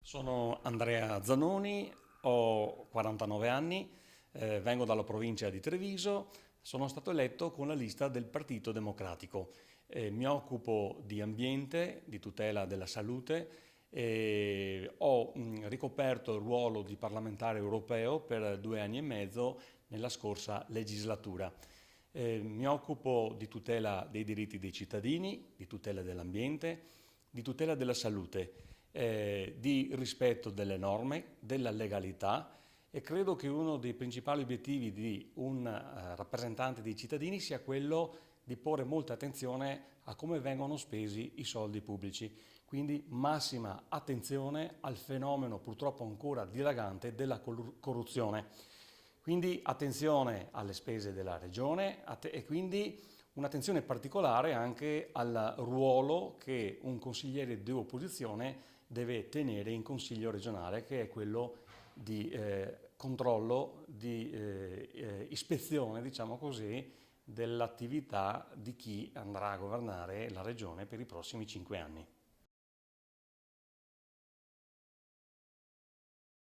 Sono Andrea Zanoni, ho 49 anni, vengo dalla provincia di Treviso, sono stato eletto con la lista del Partito Democratico. Mi occupo di ambiente, di tutela della salute e ho ricoperto il ruolo di parlamentare europeo per 2 anni e mezzo nella scorsa legislatura. Mi occupo di tutela dei diritti dei cittadini, di tutela dell'ambiente, di tutela della salute, di rispetto delle norme, della legalità e credo che uno dei principali obiettivi di un rappresentante dei cittadini sia quello di porre molta attenzione a come vengono spesi i soldi pubblici. Quindi massima attenzione al fenomeno purtroppo ancora dilagante della corruzione. Quindi attenzione alle spese della regione e quindi un'attenzione particolare anche al ruolo che un consigliere di opposizione deve tenere in consiglio regionale, che è quello di controllo, di ispezione, diciamo così, dell'attività di chi andrà a governare la regione per i prossimi 5 anni.